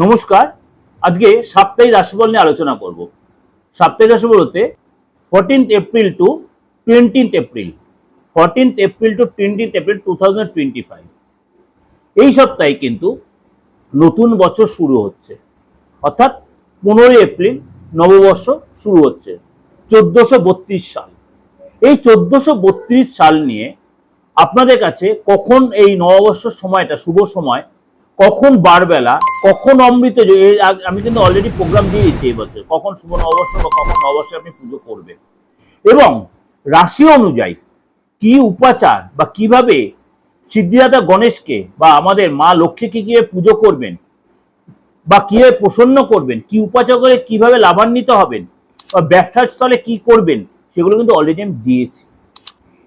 নমস্কার। আজকে সাপ্তাহিক রাশিফল নিয়ে আলোচনা করব। সাপ্তাহিক রাশিফল বলতে 14th April to 20th April 14th April to 20th April 2025 এই সপ্তাহে কিন্তু নতুন বছর শুরু হচ্ছে, অর্থাৎ 15 এপ্রিল নববর্ষ শুরু হচ্ছে 1432 সাল। এই 1432 সাল নিয়ে আপনাদের কাছে কখন এই নববর্ষের সময়টা শুভ সময়, কখন বারবেলা, কখন অমৃত, আমি কিন্তু অলরেডি প্রোগ্রাম দিয়ে দিচ্ছি এই বছর কখন শুভ নববর্ষ বা কখন নববর্ষে আপনি পুজো করবেন, এবং রাশি অনুযায়ী কি উপাচার বা কিভাবে সিদ্ধিদাতা গণেশকে বা আমাদের মা লক্ষ্মীকে কিভাবে পুজো করবেন বা কিভাবে প্রসন্ন করবেন, কি উপাচার করে কিভাবে লাভান্বিত হবেন বা ব্যবসার স্থলে কি করবেন, সেগুলো কিন্তু অলরেডি আমি দিয়েছি।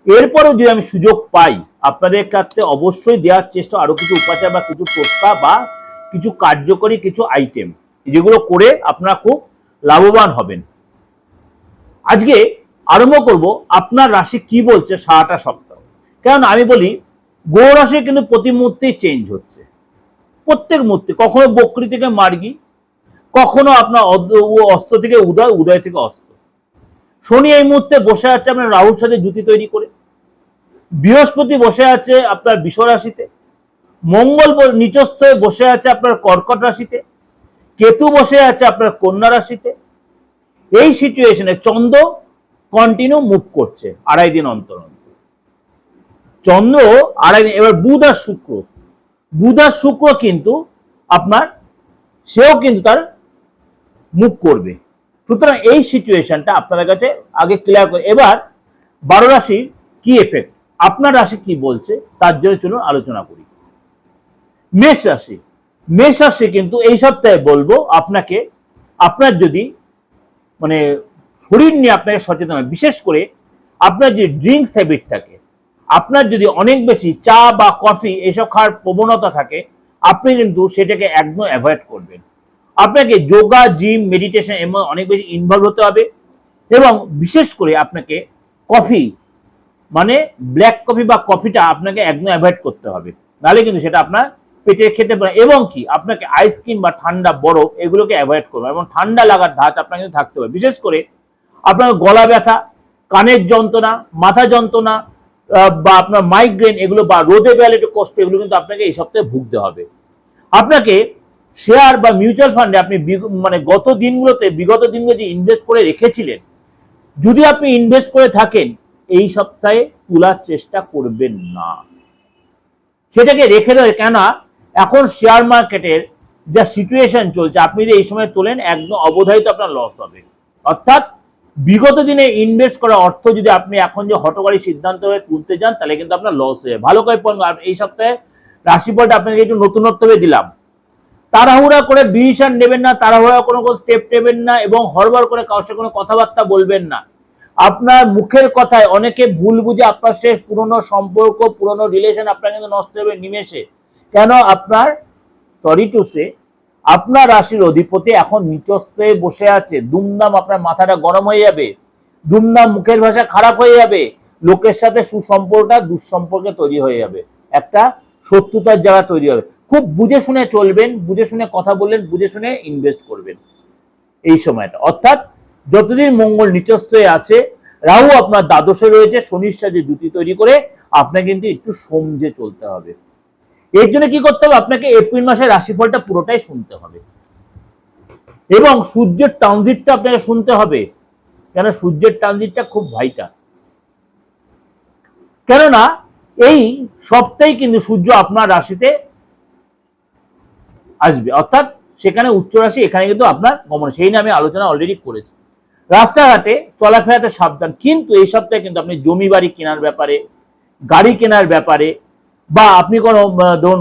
এরপরেও যদি আমি সুযোগ পাই আপনাদের কাছে অবশ্যই দেওয়ার চেষ্টা আরো কিছু উপাচার বা কিছু টোটকা বা কিছু কার্যকরী কিছু আইটেম, যেগুলো করে আপনারা খুব লাভবান হবেন। আজকে আরম্ভ করব আপনার রাশি কি বলছে সারাটা সপ্তাহ। কারণ আমি বলি গ্রহ রাশি কিন্তু প্রতি মুহূর্তেই চেঞ্জ হচ্ছে, প্রত্যেক মুহূর্তে, কখনো বকরি থেকে মার্গী, কখনো আপনার অস্ত থেকে উদয়, উদয় থেকে অস্ত। শনি এই মুহূর্তে বসে আছে আপনার রাহুর সাথে জুতি তৈরি করে, বৃহস্পতি বসে আছে আপনার বৃষ রাশিতে, মঙ্গল নিচস্থ হয়ে বসে আছে আপনার কর্কট রাশিতে, কেতু বসে আছে আপনার কন্যা রাশিতে। এই সিচুয়েশনে চন্দ্র কন্টিনিউ মুভ করছে আড়াই দিন অন্তর অন্তর, চন্দ্র আড়াই দিন। এবার বুধ আর শুক্র কিন্তু আপনার সেও কিন্তু তার মুভ করবে। সুতরাং এই সিচুয়েশনটা আপনাদের কাছে আগে ক্লিয়ার করে, এবার 12 রাশির কি এফেক্ট, আপনার রাশি কি বলছে তার জন্য চলুন আলোচনা করি। মেষ রাশি কিন্তু এই সপ্তাহে বলবো আপনাকে, আপনার যদি মানে শরীর নিয়ে আপনাকে সচেতন হয়, বিশেষ করে আপনার যে ড্রিঙ্কস হ্যাবিট থাকে, আপনার যদি অনেক বেশি চা বা কফি এসব খাওয়ার প্রবণতা থাকে, আপনি কিন্তু সেটাকে একদম অ্যাভয়েড করবেন। আপনাকে যোগা, জিম, মেডিটেশন এর মধ্যে অনেক বেশি ইনভলভ হতে হবে, এবং বিশেষ করে আপনাকে কফি মানে ব্ল্যাক কফি বা কফিটা আপনাকে একদম অ্যাভয়েড করতে হবে, নাহলে কিন্তু সেটা আপনার পেটে খেতে পারে। এবং কি আপনাকে আইসক্রিম বা ঠান্ডা বরফ এগুলোকে অ্যাভয়েড করবে, এবং ঠান্ডা লাগার ধাঁচ আপনাকে কিন্তু থাকতে হবে। বিশেষ করে আপনার গলা ব্যথা, কানের যন্ত্রণা, মাথা যন্ত্রণা বা আপনার মাইগ্রেন এগুলো বা রোদে বেলায় একটু কষ্ট, এগুলো কিন্তু আপনাকে এই সপ্তাহে ভুগতে হবে। আপনাকে শেয়ার বা মিউচুয়াল ফান্ডে আপনি মানে বিগত দিনগুলো যে ইনভেস্ট করে রেখেছিলেন, যদি আপনি ইনভেস্ট করে থাকেন এই সপ্তাহে তোলার চেষ্টা করবেন না, সেটাকে রেখে দেবে। কেন, এখন শেয়ার মার্কেটের যা সিচুয়েশন চলছে, আপনি যদি এই সময় তোলেন একদম অবধারিত আপনার লস হবে। অর্থাৎ বিগত দিনে ইনভেস্ট করা অর্থ যদি আপনি এখন যে হঠকারী সিদ্ধান্ত হয়ে তুলতে যান, তাহলে কিন্তু আপনার লস হয়ে যাবে। ভালো করে এই সপ্তাহে রাশিফলটা আপনাকে একটু নতুনত্বে দিলাম। তাড়াহুড়া করে ডিসিশন নেবেন না, তাড়াহুড়া কোনো স্টেপ নেবেন না, এবং হড়বড় করে কারোর সাথে কোনো কথাবার্তা বলবেন না। আপনার মুখের কথায় অনেকে ভুল বুঝে আপনার সে পুরনো সম্পর্ক, পুরনো রিলেশন আপনার কিন্তু নষ্ট হবে নিমেষে। কেন, আপনার সরি টু সে আপনার রাশির অধিপতি এখন নিচস্থ হয়ে বসে আছে। দুমদাম আপনার মাথাটা গরম হয়ে যাবে, দুমদাম মুখের ভাষা খারাপ হয়ে যাবে, লোকের সাথে সুসম্পর্কটা দুঃসম্পর্কে তৈরি হয়ে যাবে, একটা শত্রুতার জায়গা তৈরি হবে। খুব বুঝে শুনে চলবেন, বুঝে শুনে কথা বললেন, বুঝে শুনে ইনভেস্ট করবেন এই সময়টা। অর্থাৎ যতদিন মঙ্গল নিচস্থ হয়ে আছে, রাহু আপনার দ্বাদশে রয়েছে, শনির সাথে জুতি তৈরি করে আপনাকে কিন্তু একটু সমঝে চলতে হবে। এর জন্য কি করতে হবে, আপনাকে এপ্রিল মাসের রাশিফলটা পুরোটাই শুনতে হবে, এবং সূর্যের ট্রানজিটটা আপনাকে শুনতে হবে। কেন, সূর্যের ট্রানজিটটা খুব ভাইটাল। কেননা এই সপ্তাহে কিন্তু সূর্য আপনার রাশিতে আসবে, অর্থাৎ সেখানে উচ্চ রাশি, এখানে কিন্তু আপনার গমন, সেই নিয়ে আমি আলোচনা অলরেডি করেছি। রাস্তাঘাটে চলাফেরাতে সাবধান, কিন্তু এই সপ্তাহে কিন্তু আপনি জমি বাড়ি কেনার ব্যাপারে, গাড়ি কেনার ব্যাপারে, বা আপনি কোনো ধরুন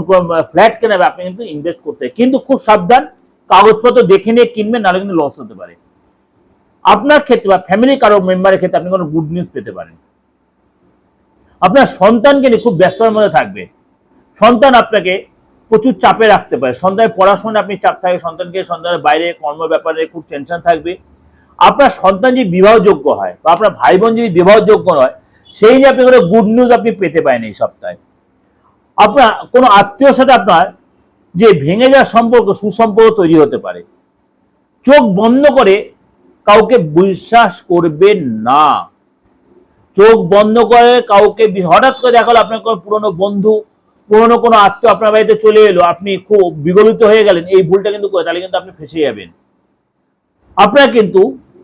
ফ্ল্যাট কেনার ব্যাপারে আপনি কিন্তু ইনভেস্ট করতে, কিন্তু খুব সাবধান, কাগজপত্র দেখে নিয়ে কিনবেন, নাহলে কিন্তু লস হতে পারে। আপনার ক্ষেত্রে বা ফ্যামিলি কারো মেম্বারের ক্ষেত্রে আপনি কোনো গুড নিউজ পেতে পারেন। আপনার সন্তানকে নিয়ে খুব ব্যস্ততার মধ্যে থাকবে, সন্তান আপনাকে প্রচুর চাপে রাখতে পারে, সন্তানের পড়াশোনা আপনি চাপ থাকে, সন্তানের বাইরে কর্ম ব্যাপারে খুব টেনশন থাকবে। আপনার সন্তান যদি বিবাহযোগ্য হয় বা আপনার ভাই বোন যদি বিবাহযোগ্য হয়, সেই নিয়ে আপনি কোনো গুড নিউজ আপনি পেতে পারেন এই সপ্তাহে। আপনার কোনো আত্মীয়র সাথে আপনার যে ভেঙে যাওয়া সম্পর্ক সুসম্পর্ক তৈরি হতে পারে। চোখ বন্ধ করে কাউকে বিশ্বাস করবেন না। চোখ বন্ধ করে কাউকে, হঠাৎ করে দেখা গেলো আপনার কোনো পুরনো বন্ধু, পুরনো কোনো আত্মীয় আপনার বাড়িতে চলে এলো, আপনি খুব বিগলিত হয়ে গেলেন, এই ভুলটা কিন্তু করে, তাহলে কিন্তু আপনি ফেসে যাবেন। আপনার কিন্তু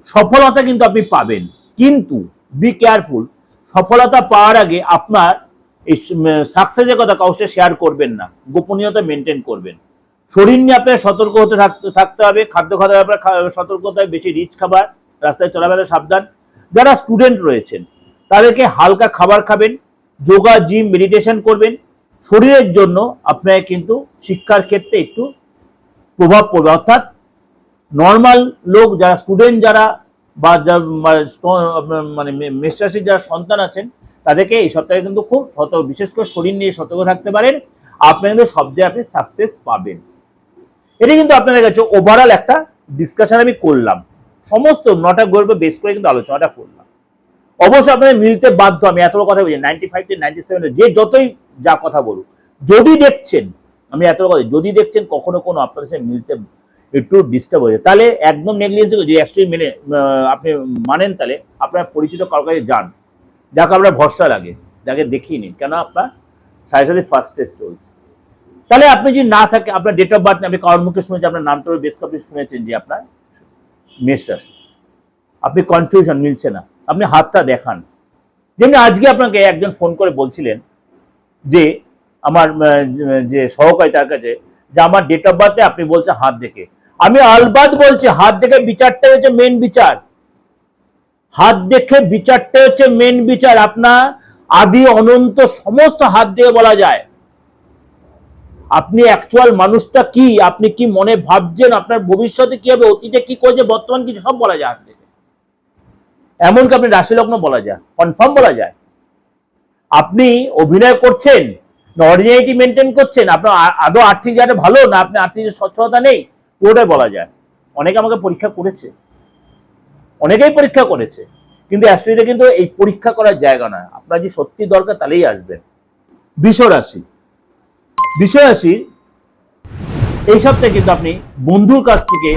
সফলতা কিন্তু আপনি পাবেন, কিন্তু বি কেয়ারফুল। সফলতা পাওয়ার আগে আপনার এই সাকসেসের কথা কাউকে শেয়ার করবেন না, গোপনীয়তা মেনটেন করবেন। শরীর নিয়ে আপনার সতর্ক হতে থাকতে হবে। খাদ্য খাওয়ার ব্যাপারে সতর্ক হতে হবে, বেশি রিচ খাবার, রাস্তায় চলাফেরা সাবধান। যারা স্টুডেন্ট রয়েছেন তাদেরকে হালকা খাবার খাবেন, যোগা, জিম, মেডিটেশন করবেন। শরীরের জন্য আপনার কিন্তু শিক্ষার ক্ষেত্রে একটু প্রভাব পড়বে, অর্থাৎ নর্মাল লোক যারা স্টুডেন্ট, যারা বা মানে মেষ রাশির যারা সন্তান আছেন, তাদেরকে এই সপ্তাহে কিন্তু খুব সতর্ক, বিশেষ করে শরীর নিয়ে সতর্ক থাকতে পারেন। আপনি কিন্তু সব জায়গায় আপনি সাকসেস পাবেন। এটা কিন্তু আপনাদের কাছে ওভারঅল একটা ডিসকাশন আমি করলাম, সমস্ত 9টা গ্রহের বেস করে কিন্তু আলোচনাটা করলাম। অবশ্যই আপনাদের মিলতে বাধ্য। আমি এত কথা বলছি 95 থেকে 97, যে যতই যা কথা বলুক, যদি দেখছেন, আমি এত কথা, যদি দেখছেন কখনো কোনো আপনাদের সাথে মিলতে একটু ডিস্টার্ব হয়েছে, তাহলে একদম নেগলিজেন্স, যে অ্যাকচুয়ালি মেনে আপনি মানেন, তাহলে আপনার পরিচিত কারোর কাছে যান, যাকে আপনার ভরসা লাগে, যাকে দেখিয়ে নিন, কেন আপনার সাইসারি ফার্স্ট টেস্ট চলছে। তাহলে আপনি যদি না থাকে, আপনার ডেট অফ বার্থ, আমি কারোর মুখে শুনেছি, আপনার নামটা বেশ আপনি শুনেছেন যে আপনার মেষ রাশি, আপনি কনফিউশন, মিলছে না, আপনি হাতটা দেখান। যেমনি আজকে আপনাকে একজন ফোন করে বলছিলেন যে আমার যে সহকারী, তার কাছে, যে আমার ডেট অফ বার্থে আপনি বলছেন হাত দেখে। আমি আলবাদ বলছি, হাত দেখে বিচারটা হচ্ছে মেন বিচার। হাত দেখে বিচারটা হচ্ছে মেন বিচার। আপনার আদি অনন্ত সমস্ত হাত দিয়ে বলা যায়। আপনি অ্যাকচুয়াল মানুষটা কি, আপনি কি মনে ভাবছেন, আপনার ভবিষ্যতে কি হবে, অতীতে কি করছে, বর্তমান কিছু সব বলা যায় হাত দেখে। এমনকি আপনি রাশি লগ্ন বলা যায়, কনফার্ম বলা যায়। আপনি অভিনয় করছেন না অরিজিনালিটি মেনটেন করছেন, আপনার আদৌ আর্থিক জায়গাটা ভালো না, আপনি আর্থিক সচ্ছলতা নেই, পুরোটাই বলা যায়। অনেকে আমাকে পরীক্ষা করেছে, অনেকেই পরীক্ষা করেছে, কিন্তু অ্যাস্ট্রোলজিটা কিন্তু এই পরীক্ষা করার জায়গা নয়। আপনার যে সত্যি দরকার তাহলেই আসবেন। বৃষ রাশি, বৃষ রাশি এই সপ্তাহে কিন্তু আপনি বন্ধুর কাছ থেকে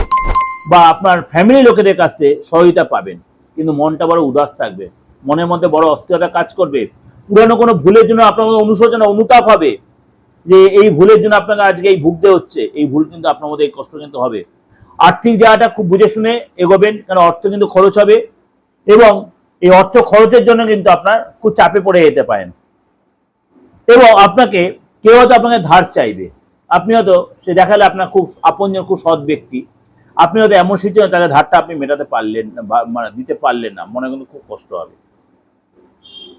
বা আপনার ফ্যামিলি লোকেদের কাছ থেকে সহযোগিতা পাবেন, কিন্তু মনটা বড় উদাস থাকবে, মনের মধ্যে বড় অস্থিরতা কাজ করবে। পুরানো কোনো ভুলের জন্য আপনার মধ্যে অনুশোচনা, অনুতাপ হবে, যে এই ভুলের জন্য আপনাকে আজকে এই ভুগতে হচ্ছে, এই ভুল কিন্তু আপনার মধ্যে এই কষ্ট কিন্তু হবে। আর্থিক জায়গাটা খুব বুঝে শুনে এগোবেন, কারণ অর্থ কিন্তু খরচ হবে, এবং এই অর্থ খরচের জন্য কিন্তু আপনার খুব চাপে পড়ে যেতে পারেন, এবং আপনাকে কেউ হয়তো আপনাকে ধার চাইবে। আপনি হয়তো সে দেখালে আপনার খুব আপনজন, খুব সৎ ব্যক্তি, আপনি হয়তো এমন সিচুয়েশন তাদের ধারটা আপনি মেটাতে পারলেন না, মানে দিতে পারলেন না, মনে কিন্তু খুব কষ্ট হবে।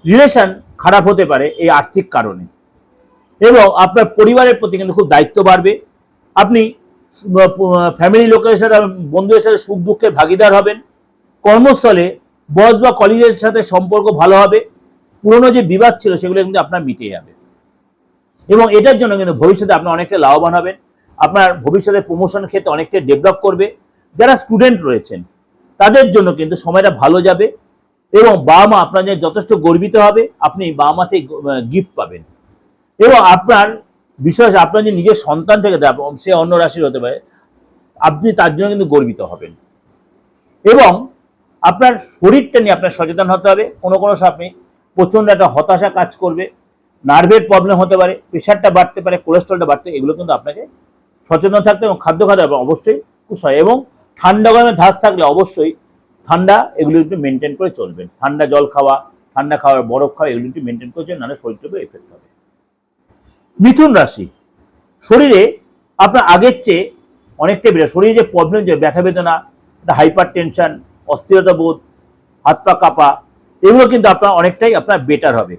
রিলেশন খারাপ হতে পারে এই আর্থিক কারণে, এবং আপনার পরিবারের প্রতি কিন্তু খুব দায়িত্ব বাড়বে। আপনি ফ্যামিলি লোকের সাথে, বন্ধুদের সাথে সুখ দুঃখের ভাগিদার হবেন। কর্মস্থলে বস বা কলিগের সাথে সম্পর্ক ভালো হবে। পুরনো যে বিবাদ ছিল সেগুলো কিন্তু আপনার মিটে যাবে, এবং এটার জন্য কিন্তু ভবিষ্যতে আপনি অনেকটা লাভবান হবেন। আপনার ভবিষ্যতে প্রমোশন ক্ষেত্রে অনেকটা ডেভেলপ করবে। যারা স্টুডেন্ট রয়েছেন তাদের জন্য কিন্তু সময়টা ভালো যাবে, এবং বাবা মা আপনার জন্য যথেষ্ট গর্বিত হবে। আপনি বাবা মাতে গিফট পাবেন, এবং আপনার বিষয় আপনার যে নিজের সন্তান থেকে সে অন্য রাশির হতে পারে, আপনি তার জন্য কিন্তু গর্বিত হবেন। এবং আপনার শরীরটা নিয়ে আপনার সচেতন হতে হবে। কোনো কোনো সময় আপনি প্রচন্ড একটা হতাশা কাজ করবে, নার্ভের প্রবলেম হতে পারে, প্রেশারটা বাড়তে পারে, কোলেস্ট্রলটা বাড়তে, এগুলো কিন্তু আপনাকে সচেতন থাকতে, এবং খাদ্য খাতে অবশ্যই কুশয়, এবং ঠান্ডা গরমের ধাস থাকলে অবশ্যই ঠান্ডা এগুলো একটু মেনটেন করে চলবেন। ঠান্ডা জল খাওয়া, ঠান্ডা খাওয়ার, বরফ খাওয়া, এগুলো একটু মেনটেন করে চলবেন, নাহলে শরীরটাকে এফেক্ট হবে। মিথুন রাশি, শরীরে আপনার আগের চেয়ে অনেকটাই বেড়ে, শরীরে যে প্রবলেম, যে ব্যথা বেদনা, হাইপার টেনশন, অস্থিরতা বোধ, হাত পা কাঁপা, এগুলো কিন্তু আপনার অনেকটাই আপনার বেটার হবে।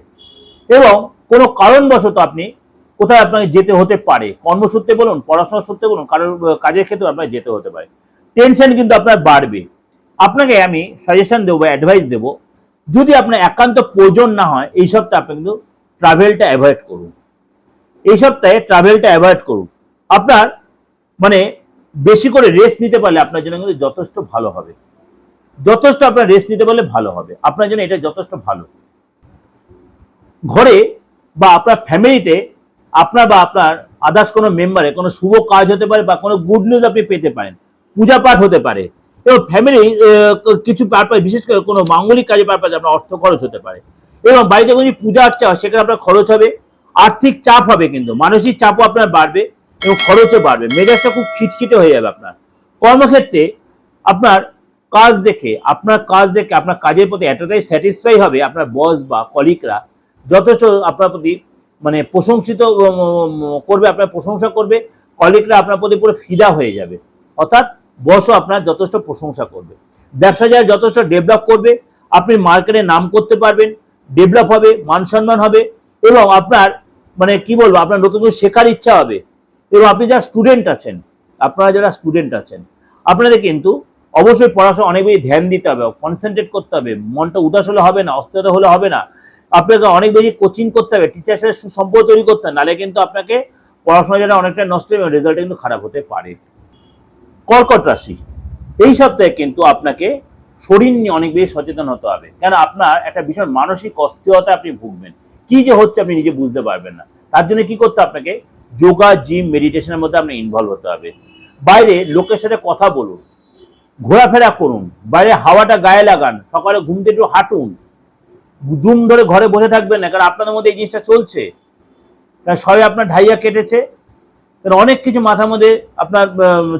এবং কোনো কারণবশত আপনি কোথায় আপনাকে যেতে হতে পারে, কর্মসূত্রে বলুন, পড়াশোনার সূত্রে বলুন, কারোর কাজের ক্ষেত্রে আপনার যেতে হতে পারে, টেনশন কিন্তু আপনার বাড়বে। আপনাকে আমি সাজেশন দেবো বা অ্যাডভাইস দেবো, যদি আপনার একান্ত প্রয়োজন না হয় এই সপ্তাহে আপনি কিন্তু ট্রাভেলটা অ্যাভয়েড করুন। এই সপ্তাহে ট্রাভেলটা অ্যাভয়েড করুন। আপনার মানে বেশি করে রেস্ট নিতে পারলে আপনার জন্য কিন্তু যথেষ্ট ভালো হবে। যথেষ্ট আপনার রেস্ট নিতে পারলে ভালো হবে, আপনার জন্য এটা যথেষ্ট ভালো। ঘরে বা আপনার ফ্যামিলিতে আপনার বা আপনার আদার্স কোনো মেম্বারে কোনো শুভ কাজ হতে পারে বা কোনো গুড নিউজ আপনি পেতে পারেন, পূজা পাঠ হতে পারে, এবং ফ্যামিলি কিছু পারপাস, বিশেষ করে কোনো মাঙ্গলিক কাজে পারপাস আপনার অর্থ খরচ হতে পারে, এবং বাড়িতে কোনো পূজা আর্চা হয় সেখানে আপনার খরচ হবে, আর্থিক চাপ হবে, কিন্তু মানসিক চাপও আপনার বাড়বে এবং খরচও বাড়বে, মেজাজটা খুব খিটখিটে হয়ে যাবে আপনার। কর্মক্ষেত্রে আপনার আপনার কাজের প্রতি এতটাই স্যাটিসফাই হবে আপনার বস বা কলিগরা, যথেষ্ট আপনার প্রতি মানে প্রশংসিত করবে, আপনার প্রশংসা করবে, কলিগরা আপনার প্রতি পুরো ফিদা হয়ে যাবে, অর্থাৎ বসও আপনার যথেষ্ট প্রশংসা করবে। ব্যবসা যারা যথেষ্ট ডেভেলপ করবে, আপনি মার্কেটে নাম করতে পারবেন, ডেভেলপ হবে, মান সম্মান হবে, এবং আপনার মানে কি বলবো, আপনার নতুন কিছু শেখার ইচ্ছা হবে। এবং আপনি যারা স্টুডেন্ট আছেন, আপনাদের কিন্তু অবশ্যই পড়াশোনা অনেক বেশি ধ্যান দিতে হবে, কনসেন্ট্রেট করতে হবে, মনটা উদাস হলে হবে না, অস্থিরতা হলে হবে না, আপনাকে অনেক বেশি কোচিং করতে হবে, টিচার সাথে সুসম্পর্ক তৈরি করতে হবে, নাহলে কিন্তু আপনাকে পড়াশোনা যেটা অনেকটা নষ্ট হবে, রেজাল্ট কিন্তু খারাপ হতে পারে। কর্কট রাশি, এই সপ্তাহে কিন্তু আপনাকে শরীর নিয়ে অনেক বেশি সচেতন হতে হবে, কেন আপনার একটা ভীষণ মানসিক অস্থিরতা আপনি ভুগবেন, কি যে হচ্ছে আপনি নিজে বুঝতে পারবেন না। তার জন্য কি করতে, আপনাকে যোগা, জিম, মেডিটেশনের মধ্যে আপনি ইনভলভ হতে হবে। বাইরে লোকের সাথে কথা বলুন, ঘোরাফেরা করুন, বাইরে হাওয়াটা গায়ে লাগান, সকালে ঘুম থেকে একটু হাঁটুন, দুম ধরে ঘরে বসে থাকবেন না, কারণ আপনাদের মধ্যে এই জিনিসটা চলছে, কারণ সবাই আপনার ঢাইয়া কেটেছে, কারণ অনেক কিছু মাথার মধ্যে আপনার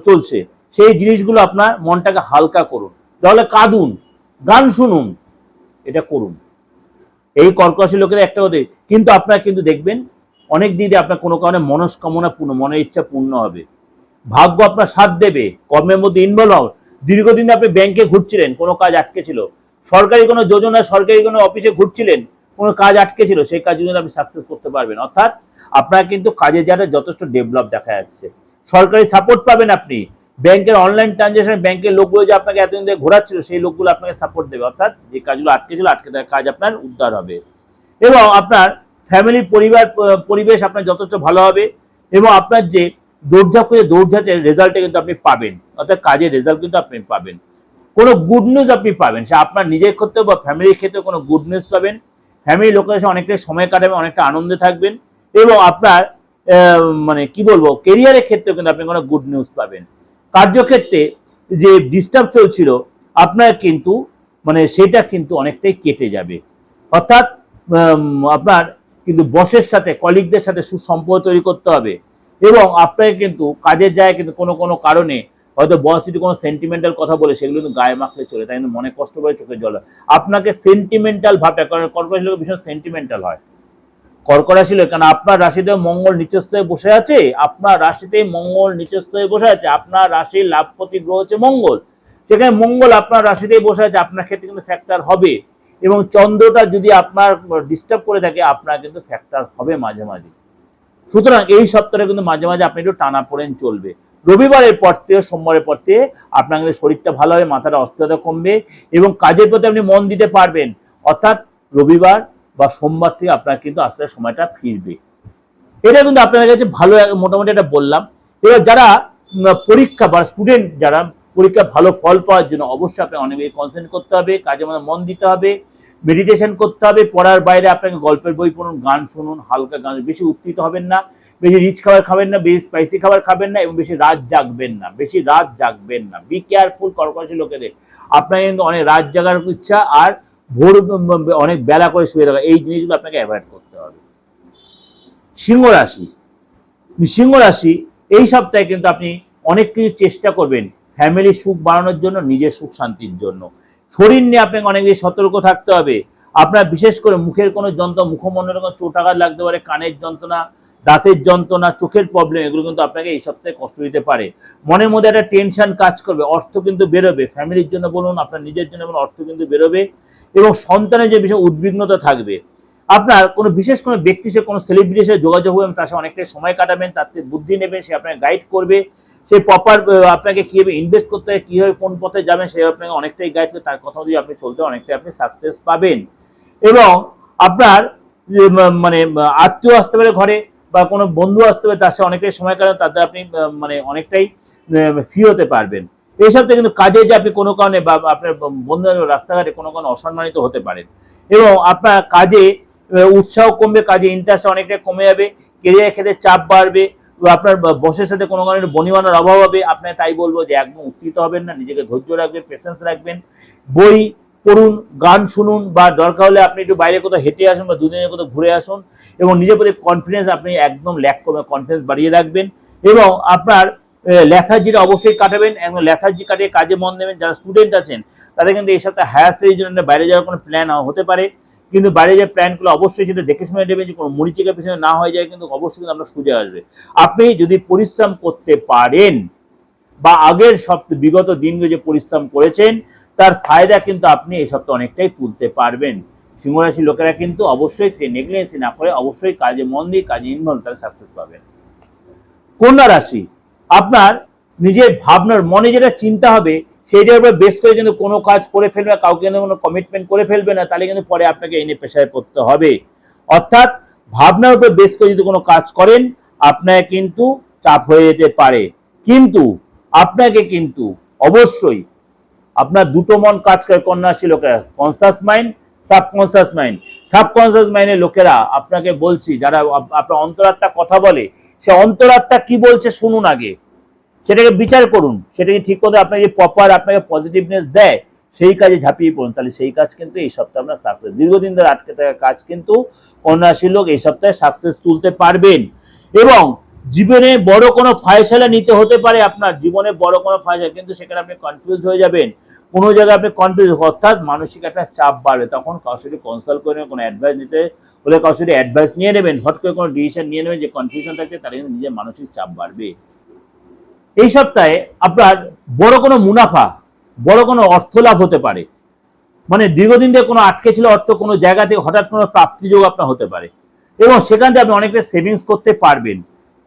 চলছে, সেই জিনিসগুলো আপনার মনটাকে হালকা করুন, তাহলে কাঁদুন, গান শুনুন, এটা করুন। এই কর্কট রাশির লোকেদের একটা কথা, কিন্তু আপনারা কিন্তু দেখবেন অনেক দিকে আপনার কোনো কারণে মনস্কামনা পূর্ণ, মনের ইচ্ছা পূর্ণ হবে, ভাগ্য আপনার সাথ দেবে, কর্মের মধ্যে ইনভলভ হবে। দীর্ঘদিন আপনি ব্যাংকে ঘুরছিলেন, কোনো কাজ আটকে ছিল, সরকারি কোনো যোজনা, সরকারি কোনো অফিসে ঘুরছিলেন, কোনো কাজ আটকে ছিল, সেই কাজগুলো আপনি সাকসেস করতে পারবেন, অর্থাৎ আপনার কিন্তু কাজে যারা যথেষ্ট ডেভেলপ দেখা যাচ্ছে, সরকারি সাপোর্ট পাবেন আপনি, ব্যাংকের অনলাইন ট্রানজাকশন, ব্যাংকের লোকগুলো যে আপনাকে এতদিন ধরে ঘোরাচ্ছিল, সেই লোকগুলো আপনাকে সাপোর্ট দেবে, অর্থাৎ যে কাজগুলো আটকে ছিল, আটকে থাকা কাজ আপনার উদ্ধার হবে, এবং আপনার ফ্যামিলির পরিবেশ আপনার যথেষ্ট ভালো হবে, এবং আপনার যে দৌড়ঝাঁপের রেজাল্টে কিন্তু আপনি পাবেন, অর্থাৎ কাজের রেজাল্ট কিন্তু আপনি পাবেন, কোনো গুড নিউজ আপনি পাবেন, সে আপনার নিজের ক্ষেত্রে বা ফ্যামিলির ক্ষেত্রে কোনো গুড নিউজ পাবেন, ফ্যামিলির লোকের সাথে অনেকটা সময় কাটাবেন, অনেকটা আনন্দে থাকবেন, এবং আপনার মানে কি বলবো, কেরিয়ারের ক্ষেত্রে কিন্তু আপনি কোনো গুড নিউজ পাবেন। কার্যক্ষেত্রে যে ডিস্টার্ব চলছিল আপনার কিন্তু মানে সেটা কিন্তু অনেকটাই কেটে যাবে, অর্থাৎ আপনার কিন্তু বসের সাথে, কলিগদের সাথে সুসম্পর্ক তৈরি করতে হবে, এবং আপনাকে কিন্তু কাজের জায়গায় কিন্তু কোনো কোনো কারণে হয়তো বস যদি কোনো সেন্টিমেন্টাল কথা বলে, সেগুলো কিন্তু গায়ে মাখলে চলে, তাই কিন্তু মনে কষ্ট করে, চোখে জল হয়, আপনাকে সেন্টিমেন্টাল ভাবটা, কারণ কর্কট রাশির লোক ভীষণ সেন্টিমেন্টাল হয়, কর্কট রাশির লোক, কারণ আপনার রাশিতে মঙ্গল নিচস্থ হয়ে বসে আছে, আপনার রাশিতে মঙ্গল নিচস্থ হয়ে বসে আছে, আপনার রাশির লাভপতি গ্রহ হচ্ছে মঙ্গল, সেখানে মঙ্গল আপনার রাশিতেই বসে আছে, আপনার ক্ষেত্রে কিন্তু ফ্যাক্টর হবে, এবং চন্দ্রটা যদি আপনার ডিস্টার্ব করে থাকে, আপনার কিন্তু ফ্যাক্টর হবে মাঝে মাঝে। সুতরাং এই সপ্তাহে কিন্তু মাঝে মাঝে আপনি একটু টানাপোড়েন চলবে, রবিবারের পর থেকে, সোমবারের পর থেকে আপনার কিন্তু শরীরটা ভালো হবে, মাথাটা অস্থিরতা কমবে, এবং কাজের প্রতি আপনি মন দিতে পারবেন, অর্থাৎ রবিবার বা সোমবার থেকে আপনার কিন্তু আস্তে আস্তে সময়টা ফিরবে। এটা কিন্তু আপনাদের কাছে ভালো, মোটামুটি এটা বললাম। এবার যারা পরীক্ষা বা স্টুডেন্ট, যারা পরীক্ষা ভালো ফল পাওয়ার জন্য অবশ্যই আপনাকে অনেক বেশি কনসেন্ট্রেট করতে হবে, কাজের মধ্যে মন দিতে হবে, মেডিটেশন করতে হবে, পড়ার বাইরে আপনাকে গল্পের বই পড়ুন, গান শুনুন, হালকা গান, বেশি উত্তেজিত হবেন না, বেশি রিচ খাবার খাবেন না, বেশি স্পাইসি খাবার খাবেন না, এবং বেশি রাত জাগবেন না, বি কেয়ারফুল কর্কট রাশির লোকেদের, আপনার কিন্তু অনেক রাত জাগার ইচ্ছা, আর ভোর অনেক বেলা করে শুয়ে থাকা, এই জিনিসগুলো আপনাকে অ্যাভয়েড করতে হবে। সিংহ রাশি, এই সপ্তাহে কিন্তু আপনি অনেক কিছু চেষ্টা করবেন ফ্যামিলির সুখ বাড়ানোর জন্য, নিজের সুখ শান্তির জন্য, শরীর নিয়ে আপনাকে অনেক বেশি সতর্ক থাকতে হবে, আপনার বিশেষ করে মুখের কোনো যন্ত্রণা, মুখমণ্ডলের কোনো চোটাঘাত লাগতে পারে, কানের যন্ত্রণা, দাঁতের যন্ত্রণা, চোখের প্রবলেম, এগুলো কিন্তু আপনাকে এই সপ্তাহে কষ্ট দিতে পারে, মনের মধ্যে একটা টেনশন কাজ করবে, অর্থ কিন্তু বেরোবে, ফ্যামিলির জন্য বলুন, আপনার নিজের জন্য বলুন, অর্থ কিন্তু বেরোবে, এবং সন্তানের যে বিষয়ে উদ্বিগ্নতা থাকবে, আপনার কোনো বিশেষ কোনো ব্যক্তির সাথে, কোনো সেলিব্রিটির সাথে যোগাযোগ হবে, তার সাথে অনেকটাই সময় কাটাবেন, তার থেকে বুদ্ধি নেবেন, সে আপনাকে গাইড করবে, সে প্রপার আপনাকে কীভাবে ইনভেস্ট করতে হয়, কীভাবে কোন পথে যাবেন, সে আপনাকে অনেকটাই গাইড করে, তার কথা যদি আপনি চলতে অনেকটাই আপনি সাকসেস পাবেন, এবং আপনার মানে আত্মীয় আসতে পারে ঘরে, বা কোনো বন্ধু আসতে পারে, তার সাথে অনেকটাই সময় কাটান, তাতে আপনি মানে অনেকটাই ফ্রি হতে পারবেন। এই সপ্তাহে কিন্তু কাজে যে আপনি কোনো কারণে বা আপনার বন্ধু রাস্তাঘাটে কোনো কারণে অসম্মানিত হতে পারেন, এবং আপনার কাজে উৎসাহ কমবে, কাজে ইন্টারেস্ট অনেকটা কমে যাবে, কেরিয়ার ক্ষেত্রে চাপ বাড়বে, আপনার বসের সাথে কোনো কারণে বনিবনার অভাব হবে, আপনার তাই বলবো যে একদম উত্তেজিত হবেন না, নিজেকে ধৈর্য রাখবেন, পেশেন্স রাখবেন, বই পড়ুন, গান শুনুন, বা দরকার হলে আপনি একটু বাইরে কোথাও হেঁটে আসুন বা দুদিনের কোথাও ঘুরে আসুন, এবং নিজের প্রতি কনফিডেন্স আপনি একদম ল্যাক করবেন, কনফিডেন্স বাড়িয়ে রাখবেন, এবং আপনার লেথার্জিটা অবশ্যই কাটাবেন, একদম লেথার্জি কাটিয়ে কাজে মন দেবেন। যারা স্টুডেন্ট আছেন তাদের কিন্তু এই সপ্তাহে হায়ার স্টাডির জন্য বাইরে যাওয়ার কোনো প্ল্যান হতে পারে, কিন্তু বাইরে যে প্ল্যানগুলো অবশ্যই সেটা দেখে শুনে দেবেন, যে কোনো মরিচিকার পিছনে না হয়ে যায়, কিন্তু অবশ্যই কিন্তু আপনার সুযোগ আসবে। আপনি যদি পরিশ্রম করতে পারেন বা আগের সপ্তাহে বিগত দিনগুলো যে পরিশ্রম করেছেন তার ফায়দা কিন্তু আপনি এই সপ্তাহে অনেকটাই তুলতে পারবেন। সিংহ রাশির লোকেরা কিন্তু অবশ্যই নেগলিজেন্সি না করে অবশ্যই কাজে মন দিয়ে কাজে ইনভলভ, তারা সাকসেস পাবেন। কন্যা রাশি, আপনার নিজের ভাবনার মনে যেটা চিন্তা হবে সেইটার উপর বেস করে কিন্তু কোনো কাজ করে ফেলবে, কাউকে কিন্তু কোনো কমিটমেন্ট করে ফেলবে না, তাহলে কিন্তু পরে আপনাকে এনে প্রেশারে পড়তে হবে। অর্থাৎ ভাবনার উপর বেস করে যদি কোনো কাজ করেন আপনার কিন্তু চাপ হয়ে যেতে পারে, কিন্তু আপনাকে কিন্তু অবশ্যই আপনার দুটো মন কাজ করে কন্যা রাশির লোকেরা, conscious mind, subconscious mind. Subconscious মাইন্ডের লোকেরা আপনাকে বলছি, যারা আপনার অন্তরাত্মা কথা বলে, সে অন্তরাত্মা কি বলছে শুনুন আগে, সেটাকে বিচার করুন, সেটাকে ঠিক করে আপনাকে প্রপার আপনাকে পজিটিভনেস দেয় সেই কাজে ঝাঁপিয়ে পড়ুন, তাহলে সেই কাজ কিন্তু এই সপ্তাহে আপনার সাকসেস। দীর্ঘদিন ধরে আটকে থাকা কাজ কিন্তু কন্যা রাশির লোক এই সপ্তাহে সাকসেস তুলতে পারবেন। এবং জীবনে বড় কোনো ফয়সালা নিতে হতে পারে, আপনার জীবনে বড় কোনো ফয়সালা, কিন্তু সেখানে আপনি কনফিউজ হয়ে যাবেন, কোনো জায়গায় আপনি কনফিউজ, অর্থাৎ মানসিক একটা চাপ বাড়বে, তখন কারোর সাথে কনসাল্ট করে কোনো অ্যাডভাইস নিতে হলে কারোর সাথে অ্যাডভাইস নিয়ে নেবেন, হট করে কোনো ডিসিশন নিয়ে নেবেন, যে কনফিউশন থাকছে তার কিন্তু নিজের মানসিক চাপ বাড়বে। এই সপ্তাহে আপনার বড় কোনো মুনাফা, বড় কোনো অর্থ লাভ হতে পারে, মানে দীর্ঘদিন ধরে কোনো আটকে ছিল অর্থ, কোনো জায়গা থেকে হঠাৎ কোনো প্রাপ্তিযোগ আপনার হতে পারে, এবং সেখান থেকে আপনি অনেকটা সেভিংস করতে পারবেন।